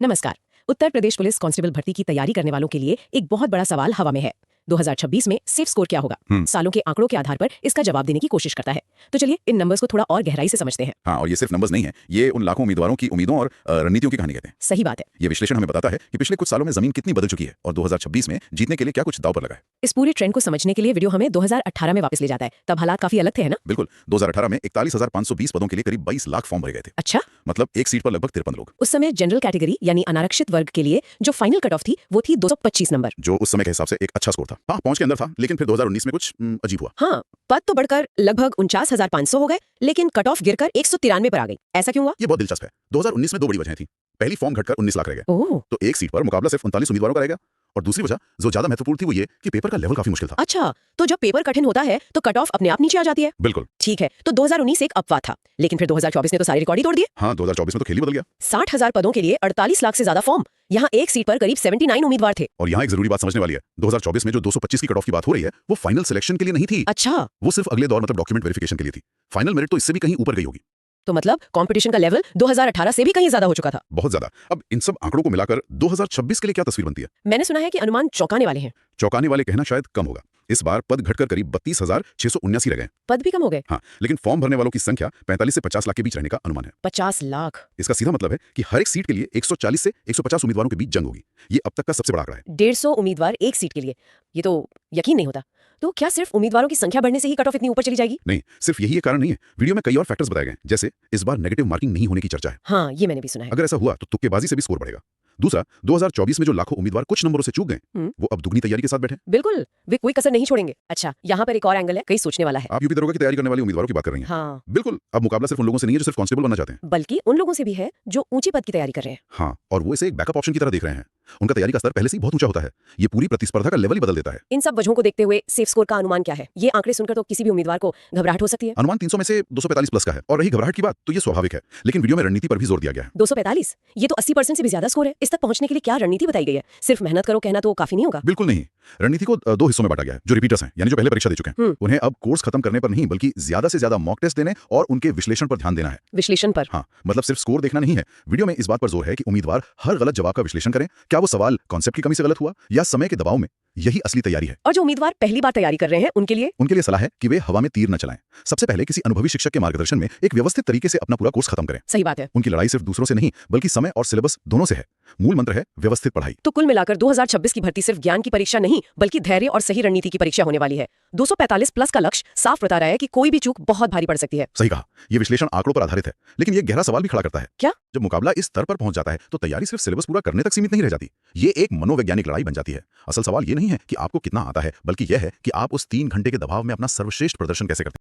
नमस्कार। Uttar Pradesh police constable भर्ती की तैयारी करने वालों के लिए एक बहुत बड़ा सवाल हवा में है। 2026 में सेफ स्कोर क्या होगा? सालों के आंकड़ों के आधार पर इसका जवाब देने की कोशिश करता है। तो चलिए इन नंबर्स को थोड़ा और गहराई से समझते हैं। हाँ, और ये सिर्फ नंबर्स नहीं है, ये उन लाखों उम्मीदवारों की उम्मीदों और रणनीतियों की कहानी कहते हैं। सही बात है। ये विश्लेषण हमें बताता है कि पिछले कुछ सालों में जमीन कितनी बदल चुकी है और 2026 में जीतने के लिए क्या कुछ दांव पर लगा है। इस पूरे ट्रेंड को समझने के लिए वीडियो हमें 2018 में वापस ले जाता है। तब हालात काफी अलग थे, है ना? बिल्कुल, 2018 में 41,520 पदों के लिए करीब 22 लाख फॉर्म भरे गए थे। अच्छा, मतलब एक सीट पर लगभग 53 लोग। उस समय जनरल कैटेगरी यानी अनारक्षित वर्ग के लिए जो फाइनल कट ऑफ थी वो थी 225 नंबर, जो उस समय के हिसाब से एक अच्छा स्कोर था। हाँ, पहुंच के अंदर था, लेकिन फिर 2019 में कुछ अजीब हुआ। हाँ, पद तो बढ़कर लगभग 49,500 हो गए, लेकिन कट ऑफ गिरकर 193 पर आ गई। ऐसा क्यों हुआ? ये बहुत दिलचस्प है। 2019 में दो बड़ी वजहें थी। पहली, फॉर्म घटकर 19 लाख रह गए, ओह, तो एक सीट पर मुकाबला सिर्फ 39 उम्मीदवारों का रह गया। और दूसरी वजह जो ज्यादा महत्वपूर्ण थी वो ये कि पेपर का लेवल काफी मुश्किल था। अच्छा, तो जब पेपर कठिन होता है तो कट ऑफ अपने आप नीचे आ जाती है। बिल्कुल। ठीक है, तो 2019 एक अपवाद था, लेकिन फिर 2024 ने तो सारे रिकॉर्ड ही तोड़ दिए। हाँ, 2024 में तो खेल ही बदल गया। 60,000 पदों के लिए 48 लाख से ज्यादा फॉर्म। यहाँ एक सीट पर करीब 79 उम्मीदवार थे। और यहाँ एक जरूरी बात समझने वाली है। 2024 में जो 225 की कट ऑफ की बात हो रही है, वो फाइनल सिलेक्शन के लिए नहीं थी। अच्छा, वो सिर्फ अगले दौर मतलब डॉक्यूमेंट वेरिफिकेशन के लिए थी। फाइनल मेरिट तो इससे भी कहीं ऊपर गई होगी। तो मतलब कंपटीशन का लेवल 2018 से भी कहीं ज्यादा हो चुका था। बहुत ज्यादा। अब इन सब आंकड़ों को मिलाकर 2026 के लिए क्या तस्वीर बनती है? मैंने सुना है कि अनुमान चौंकाने वाले हैं। चौंकाने वाले कहना शायद कम होगा। इस बार पद घटकर करीब 32,679 रह गए। पद भी कम हो गए। हाँ, लेकिन फॉर्म भरने वालों की संख्या 45 से 50 लाख के बीच रहने का अनुमान है। 50 लाख। इसका सीधा मतलब है कि हर एक सीट के लिए 140 से 150 उम्मीदवारों के बीच जंग होगी। ये अब तक का सबसे बड़ा आंकड़ा है। 150 उम्मीदवार एक सीट के लिए, ये तो यकीन नहीं होता। तो क्या सिर्फ उम्मीदवारों की संख्या बढ़ने से ही कट ऑफ इतनी ऊपर चली जाएगी? नहीं, सिर्फ यही एक कारण नहीं है। वीडियो में कई और फैक्टर्स बताए गए हैं, जैसे इस बार नेगेटिव मार्किंग नहीं होने की चर्चा है। हाँ, ये मैंने भी सुना है। अगर ऐसा हुआ तो तुक्केबाजी से भी स्कोर बढ़ेगा। दूसरा, 2024 में जो लाखों उम्मीदवार कुछ नंबरों से चूक गए, वो अब दुगनी तैयारी के साथ बैठे। बिल्कुल, वे कोई कसर नहीं छोड़ेंगे। अच्छा, यहाँ पर एक और एंगल है, कई सोचने वाला है। आप यूपी दरोगा की तैयारी करने वाले उम्मीदवारों की बात कर रही हैं। हाँ, बिल्कुल, अब मुकाबला सिर्फ उन लोगों से नहीं है जो सिर्फ कांस्टेबल बनना चाहते हैं। बल्कि उन लोगों से भी है जो ऊंची पद की तैयारी कर रहे हैं। हाँ, और वो इसे एक बैकअप ऑप्शन की तरह देख रहे हैं। उनका तैयारी का स्तर पहले से ही बहुत ऊंचा होता है। ये पूरी प्रतिस्पर्धा का लेवल ही बदल देता है। इन सब वजहों को देखते हुए सेफ स्कोर का अनुमान क्या है? ये आंकड़े सुनकर तो किसी भी उम्मीदवार को घबराहट हो सकती है। अनुमान 300 में से 245 प्लस का है। और रही घबराहट की बात, तो ये स्वाभाविक है, लेकिन वीडियो में रणनीति पर भी जोर दिया गया है। 245, ये तो 80% से भी ज्यादा स्कोर है। इस तक पहुंचने के लिए क्या रणनीति बताई गई है? सिर्फ मेहनत करो कहना तो काफी नहीं होगा। बिल्कुल नहीं। रणनीति को दो हिस्सों में बांटा गया है। जो रिपीटर्स हैं, यानी जो पहले परीक्षा दे चुके हैं, उन्हें अब कोर्स खत्म करने पर नहीं बल्कि ज्यादा से ज्यादा मॉक टेस्ट देने और उनके विश्लेषण पर ध्यान देना है। विश्लेषण पर? हाँ, मतलब सिर्फ स्कोर देखना नहीं है। वीडियो में इस बात पर जोर है कि उम्मीदवार हर गलत जवाब का विश्लेषण करें। क्या वो सवाल कॉन्सेप्ट की कमी से गलत हुआ या समय के दबाव में? यही असली तैयारी है। और जो उम्मीदवार पहली बार तैयारी कर रहे हैं उनके लिए सलाह है कि वे हवा में तीर न चलाएं। सबसे पहले किसी अनुभवी शिक्षक के मार्गदर्शन में एक व्यवस्थित तरीके से अपना पूरा कोर्स खत्म करें। सही बात है। उनकी लड़ाई सिर्फ दूसरों से नहीं बल्कि समय और सिलेबस दोनों से है। मूल मंत्र है व्यवस्थित पढ़ाई। तो कुल मिलाकर 2026 की भर्ती सिर्फ ज्ञान की परीक्षा नहीं बल्कि धैर्य और सही रणनीति की परीक्षा होने वाली है। 245 प्लस का लक्ष्य साफ बता रहा है कि कोई भी चूक बहुत भारी पड़ सकती है। सही कहा। ये विश्लेषण आंकड़ों पर आधारित है, लेकिन ये गहरा सवाल भी खड़ा करता है। क्या? जब मुकाबला इस स्तर पर पहुंच जाता है तो तैयारी सिर्फ सिलेबस पूरा करने तक सीमित नहीं रह जाती। ये एक मनोवैज्ञानिक लड़ाई बन जाती है। असल सवाल ये नहीं है कि आपको कितना आता है, बल्कि यह है कि आप उस 3 घंटे के दबाव में अपना सर्वश्रेष्ठ प्रदर्शन कैसे करते हैं।